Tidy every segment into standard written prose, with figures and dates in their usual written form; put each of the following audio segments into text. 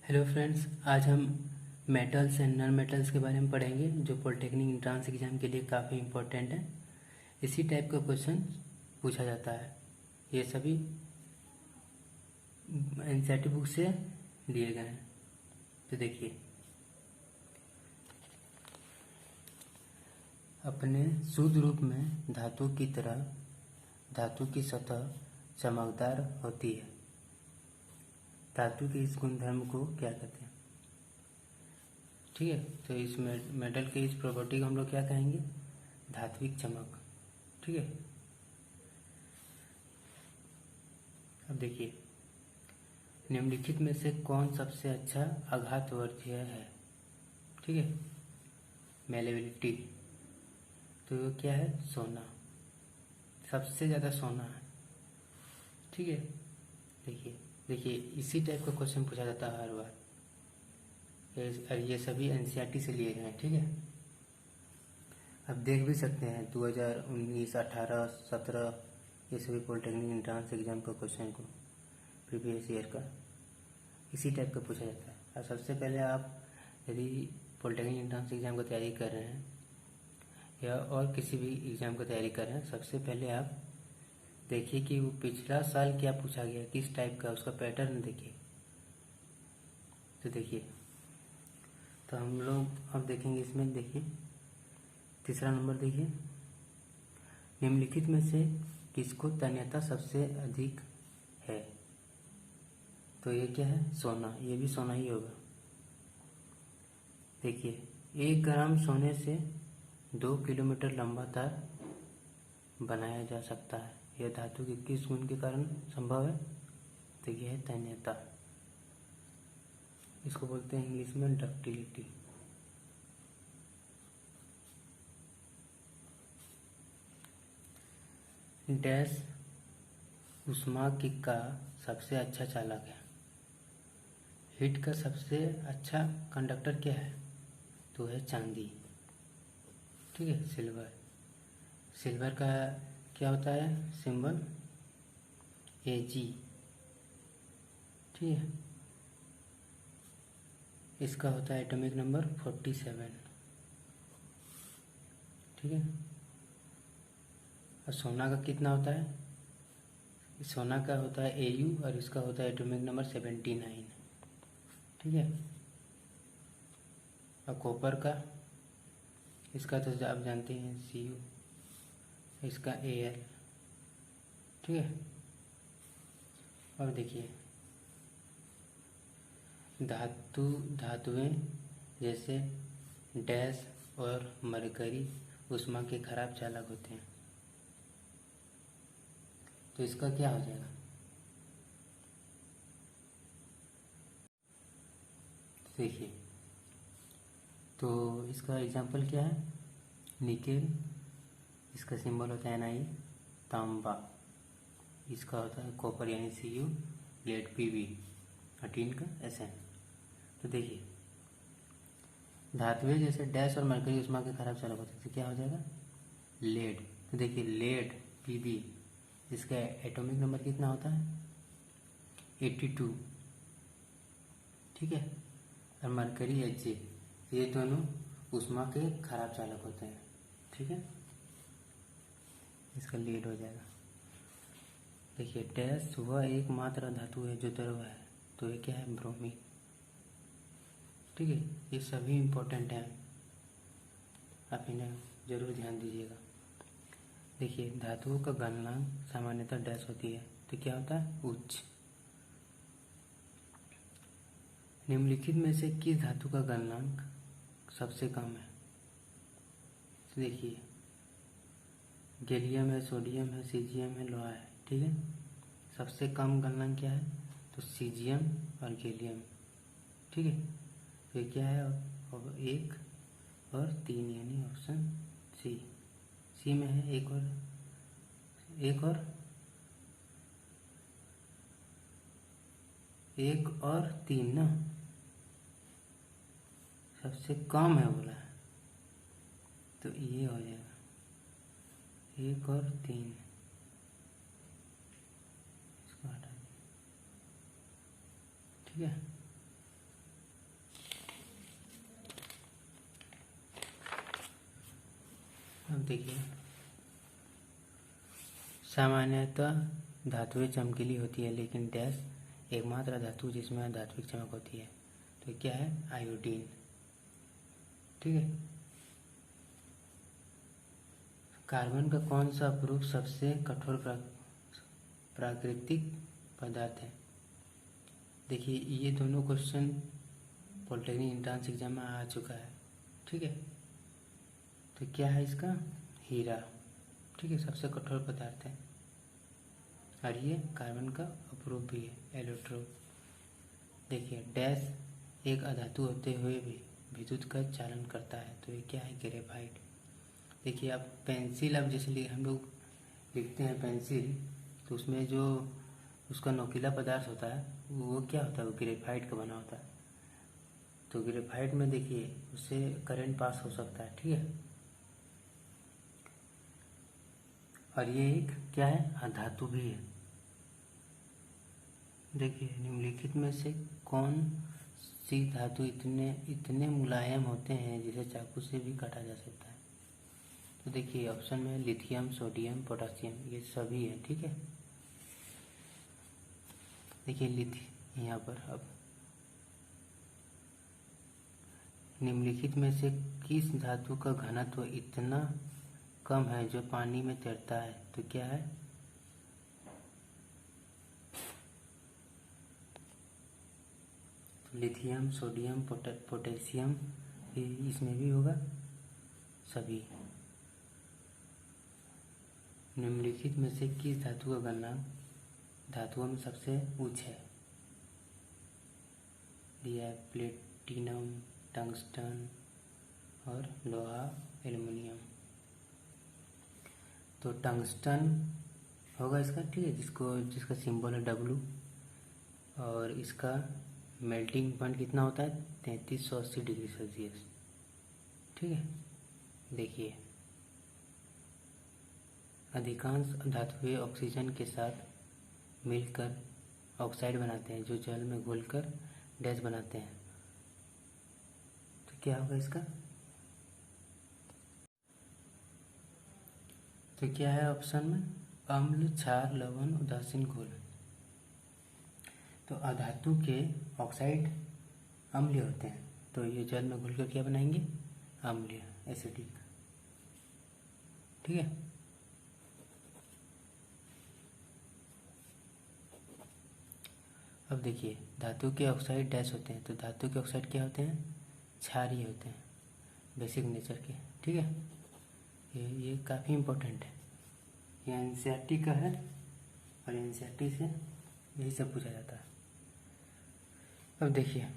Hello friends, आज हम metals and non metals के बारे में पढ़ेंगे जो पॉलिटेक्निक एंट्रेंस एग्जाम के लिए काफ़ी इम्पोर्टेंट है। इसी टाइप का क्वेश्चन पूछा जाता है। ये सभी एनसीईआरटी बुक से लिए गए हैं। तो देखिए, अपने शुद्ध रूप में धातु की तरह धातु की सतह चमकदार होती है। धातु के इस गुणधर्म को क्या कहते हैं? ठीक है, तो इस मेटल के इस प्रॉपर्टी को हम लोग क्या कहेंगे? धात्विक चमक। ठीक है, अब देखिए, निम्नलिखित में से कौन सबसे अच्छा आघातवर्धक है? ठीक है, मेलेबिलिटी। तो वो क्या है? सोना। सबसे ज़्यादा सोना है। ठीक है, देखिए देखिए इसी टाइप का क्वेश्चन पूछा जाता है हर बार। ये सभी एनसीईआरटी से लिए गए हैं। ठीक है, अब देख भी सकते हैं 2019, 18, 17 ये सभी पॉलिटेक्निक एंट्रेंस एग्जाम का क्वेश्चन को प्रीवियस ईयर का इसी टाइप का पूछा जाता है। और सबसे पहले आप यदि पॉलिटेक्निक एंट्रेंस एग्जाम की तैयारी कर रहे हैं या और किसी भी एग्जाम की तैयारी कर रहे हैं, सबसे पहले आप देखिए कि वो पिछला साल क्या पूछा गया, किस टाइप का, उसका पैटर्न देखिए। तो देखिए, तो हम लोग अब देखेंगे इसमें। देखिए तीसरा नंबर, देखिए निम्नलिखित में से किसको तन्यता सबसे अधिक है? तो ये क्या है? सोना। ये भी सोना ही होगा। देखिए, 1 ग्राम सोने से 2 किलोमीटर लंबा तार बनाया जा सकता है। यह धातु के किस गुण के कारण संभव है? तो यह है तन्यता। इसको बोलते हैं इंग्लिश में डक्टिलिटी। डैश ऊष्माकी का सबसे अच्छा चालक है। हीट का सबसे अच्छा कंडक्टर क्या है? तो है चांदी। ठीक है, सिल्वर। सिल्वर का क्या होता है सिंबल? Ag। ठीक है, इसका होता है एटॉमिक नंबर 47। ठीक है, और सोना का कितना होता है? सोना का होता है Au और इसका होता है एटॉमिक नंबर 79। ठीक है, और कॉपर का, इसका तो आप जानते हैं Cu, इसका Al। ठीक है, अब देखिए, धातुएं जैसे डैश और मरकरी ऊष्मा के खराब चालक होते हैं। तो इसका क्या हो जाएगा? देखिए, तो इसका एग्जाम्पल क्या है? निकेल, इसका सिंबल होता है Na। तांबा, इसका होता है कॉपर यानी Cu। लेड Pb और टीन का Sn। तो देखिए, धातुएं जैसे डैश और मरकरी ऊष्मा के खराब चालक होते हैं। तो क्या हो जाएगा? लेड। तो देखिए, लेड Pb, इसका एटॉमिक नंबर कितना होता है? 82। ठीक है, और मरकरी Hg, ये दोनों ऊष्मा के खराब चालक होते हैं। ठीक है, इसका लीड हो जाएगा। देखिए, डैश वह एकमात्र धातु है जो द्रव है। तो ये क्या है? ब्रोमीन। ठीक है, ये सभी इम्पोर्टेंट हैं, आप इन्हें जरूर ध्यान दीजिएगा। देखिए, धातुओं का गलनांक सामान्यतः डैश होती है। तो क्या होता है? उच्च। निम्नलिखित में से किस धातु का गलनांक सबसे कम है? तो देखिए, गैलियम है, सोडियम है, सीजियम है, लोहा है। ठीक है, सबसे कम गलनांक क्या है? तो सीजियम और गैलियम। ठीक है, तो ये क्या है? और 1 और 3 यानी ऑप्शन सी में है। एक और 3 ना, सबसे कम है बोला है, तो ये हो जाएगा 1 और 3। इसको हटा दें। ठीक है, देखिए, सामान्यतः धातुएं चमकीली होती है, लेकिन डैश एकमात्र धातु जिसमें धात्विक चमक होती है। तो क्या है? आयोडीन। ठीक है। कार्बन का कौन सा अपरूप सबसे कठोर प्राकृतिक पदार्थ है? देखिए, ये दोनों क्वेश्चन पॉलिटेक्निक एंट्रेंस एग्जाम में आ चुका है। ठीक है। तो क्या है इसका? हीरा। ठीक है, सबसे कठोर पदार्थ है और ये कार्बन का अपरूप भी है, एलोट्रोप। देखिए, डैश एक अधातु होते हुए भी विद्युत का चालन करता है। तो ये क्या है? ग्रेफाइट। देखिए, अब पेंसिल, अब जैसे हम लोग लिखते हैं पेंसिल, तो उसमें जो उसका नोकीला पदार्थ होता है वो क्या होता है? वो ग्रेफाइट का बना होता है। तो ग्रेफाइट में देखिए, उससे करंट पास हो सकता है। ठीक है। और ये एक क्या है? अधातु भी है। देखिए, निम्नलिखित में से कौन सी धातु इतने मुलायम होते हैं जिसे चाकू से भी काटा जा सकता है? तो देखिए, ऑप्शन में लिथियम, सोडियम, पोटासियम, ये सभी है। ठीक है। देखिए, यहाँ पर अब निम्नलिखित में से किस धातु का घनत्व इतना कम है जो पानी में तैरता है? तो क्या है? तो लिथियम, सोडियम, पोटेशियम, इसमें भी होगा सभी। निम्नलिखित में से किस धातु का गलनांक धातुओं में सबसे उच्च है? दिया है प्लेटिनम, टंगस्टन और लोहा, एल्युमिनियम। तो टंगस्टन होगा इसका। ठीक है, जिसका सिंबल है W, और इसका मेल्टिंग पॉइंट कितना होता है? 3380 डिग्री सेल्सियस। ठीक है। देखिए, अधिकांश धातुएं ऑक्सीजन के साथ मिलकर ऑक्साइड बनाते हैं, जो जल में घुलकर डैश बनाते हैं। तो क्या होगा इसका? तो क्या है ऑप्शन में? अम्ल, क्षार, लवण, उदासीन घोल। तो अधातु के ऑक्साइड अम्लीय होते हैं, तो ये जल में घुलकर क्या बनाएंगे? अम्लीय, एसिडिक। ठीक है। अब देखिए, धातु के ऑक्साइड डैश होते हैं, तो धातु के ऑक्साइड क्या होते हैं? क्षारीय होते हैं, बेसिक नेचर के। ठीक है। ये काफ़ी इम्पोर्टेंट है। ये एनसीईआरटी का है और एनसीईआरटी से यही सब पूछा जाता है। अब देखिए,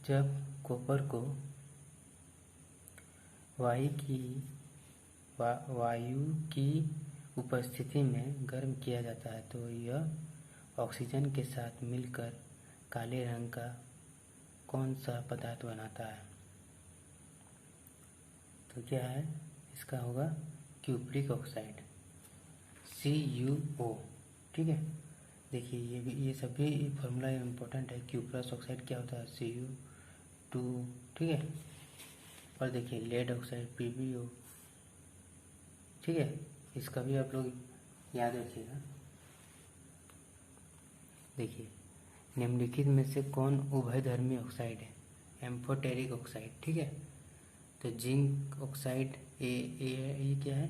जब कॉपर को वायु की उपस्थिति में गर्म किया जाता है, तो यह ऑक्सीजन के साथ मिलकर काले रंग का कौन सा पदार्थ बनाता है? तो क्या है इसका? होगा क्यूप्रिक ऑक्साइड, CuO। ठीक है। देखिए, ये सभी फॉर्मूला इम्पोर्टेंट है। क्यूप्रस ऑक्साइड क्या होता है? Cu2। ठीक है। और देखिए, लेड ऑक्साइड, PbO। ठीक है, इसका भी आप लोग याद रखिएगा। देखिए, निम्नलिखित में से कौन उभयधर्मी ऑक्साइड है? Amphoteric oxide. ठीक है। तो जिंक ऑक्साइड ये क्या है?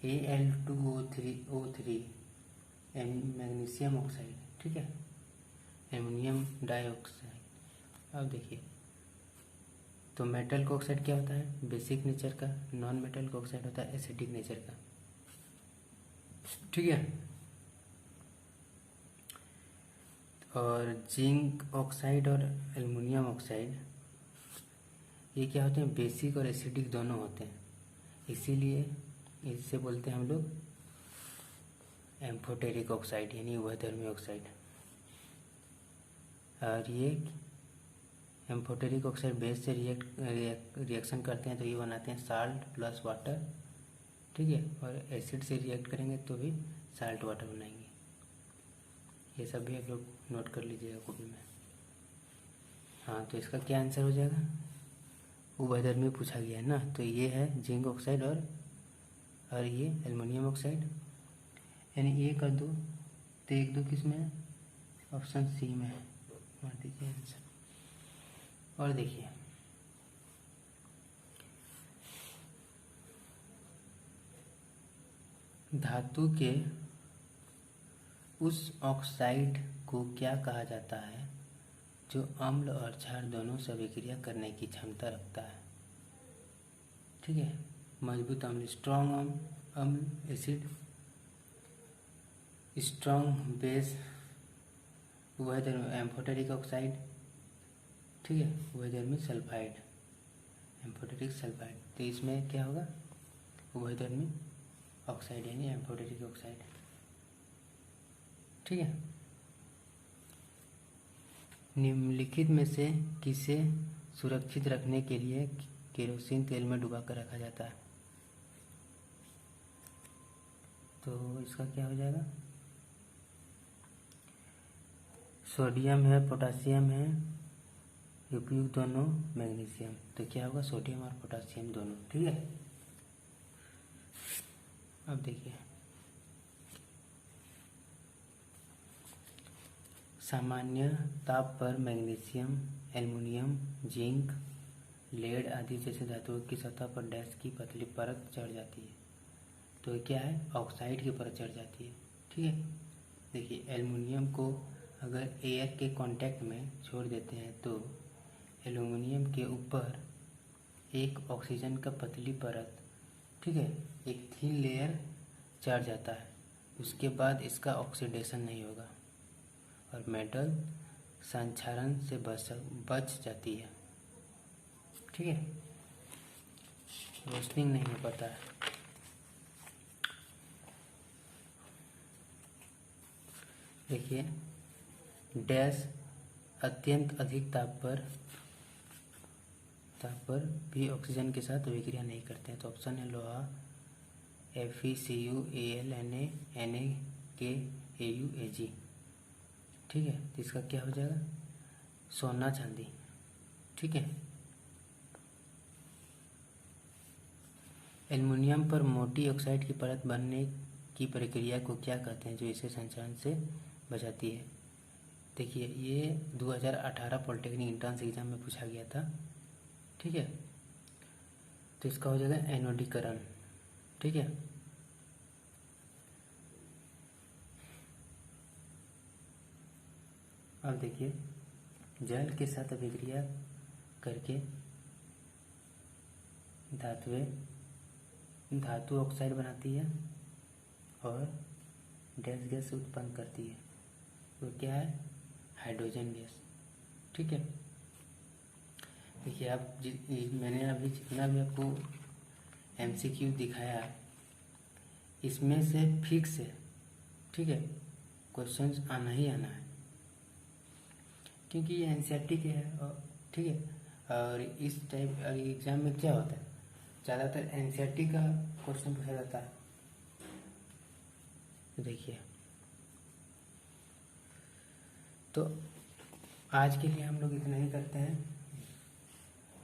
Al2O3, magnesium oxide. ठीक है। Aluminium dioxide. अब देखिए, तो मेटल का ऑक्साइड क्या होता है? बेसिक नेचर का। नॉन मेटल का ऑक्साइड होता है एसिडिक नेचर का। ठीक है। और जिंक ऑक्साइड और एल्युमिनियम ऑक्साइड ये क्या होते हैं? बेसिक और एसिडिक दोनों होते हैं, इसीलिए इससे बोलते हैं हम लोग एम्फोटेरिक ऑक्साइड, यानी उभयधर्मी ऑक्साइड। और ये एम्फोटेरिक ऑक्साइड बेस से रिएक्शन करते हैं, तो ये बनाते हैं साल्ट प्लस वाटर। ठीक है। और एसिड से रिएक्ट करेंगे तो भी साल्ट वाटर बनाएंगे। ये सब भी आप लोग नोट कर लीजिएगा कॉपी में। हाँ, तो इसका क्या आंसर हो जाएगा? उभयधर्मी पूछा गया है ना, तो ये है जिंक ऑक्साइड और ये एल्युमिनियम ऑक्साइड, यानी ये कर दो तो 1 2 किस में है, ऑप्शन सी में है, मार दीजिए आंसर। और देखिए धातु के उस ऑक्साइड को क्या कहा जाता है जो अम्ल और क्षार दोनों से अभिक्रिया करने की क्षमता रखता है। ठीक है, मजबूत अम्ल, स्ट्रॉन्ग अम्ल एसिड, स्ट्रॉन्ग बेस उभयधर्मी एम्फोटेरिक ऑक्साइड, ठीक है, उभयधर्मी सल्फाइड एम्फोटेरिक सल्फाइड। तो इसमें क्या होगा, उभयधर्मी ऑक्साइड यानी एम्फोटेरिक ऑक्साइड। ठीक है, निम्नलिखित में से किसे सुरक्षित रखने के लिए केरोसिन तेल में डुबा कर रखा जाता है। तो इसका क्या हो जाएगा, सोडियम है, पोटासियम है, उपयुक्त दोनों, मैग्नीशियम। तो क्या होगा, सोडियम और पोटासियम दोनों। ठीक है, अब देखिए सामान्य ताप पर मैग्नीशियम, एल्युमिनियम, जिंक, लेड आदि जैसे धातुओं की सतह पर डैश की पतली परत चढ़ जाती है। तो ये क्या है, ऑक्साइड की परत चढ़ जाती है। ठीक है, देखिए एल्युमिनियम को अगर एयर के कांटेक्ट में छोड़ देते हैं तो एल्युमिनियम के ऊपर एक ऑक्सीजन का पतली परत, ठीक है, एक थीन लेयर चढ़ जाता है। उसके बाद इसका ऑक्सीडेशन नहीं होगा और मेटल संक्षारण से बच जाती है। ठीक है, रोस्टिंग नहीं हो पाता है। देखिए डैश अत्यंत अधिक ताप पर भी ऑक्सीजन के साथ अभिक्रिया नहीं करते हैं। तो ऑप्शन है लोहा, FeCu, Al, Na, Na, Au, Ag। ठीक है, तो इसका क्या हो जाएगा, सोना चांदी। ठीक है, एल्युमिनियम पर मोटी ऑक्साइड की परत बनने की प्रक्रिया को क्या कहते हैं जो इसे संक्षारण से बचाती है। देखिए ये 2018 पॉलिटेक्निक एंट्रेंस एग्जाम में पूछा गया था। ठीक है, तो इसका हो जाएगा एनोडीकरण। ठीक है, अब देखिए जल के साथ अभिक्रिया करके धातु ऑक्साइड बनाती है और डैश गैस उत्पन्न करती है। वो क्या है, हाइड्रोजन गैस। ठीक है, देखिए आप मैंने अभी जितना भी आपको MCQ दिखाया इसमें से फिक्स है। ठीक है, क्वेश्चंस आना ही आना है क्योंकि ये NCERT के है। और ठीक है, और इस टाइप एग्जाम में क्या होता है, ज़्यादातर NCERT का क्वेश्चन पूछा जाता है। देखिए तो आज के लिए हम लोग इतना ही करते हैं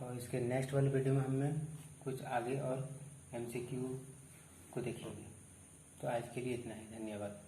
और इसके नेक्स्ट वाले वीडियो में हमें कुछ आगे और MCQ को देखेंगे। तो आज के लिए इतना ही, धन्यवाद।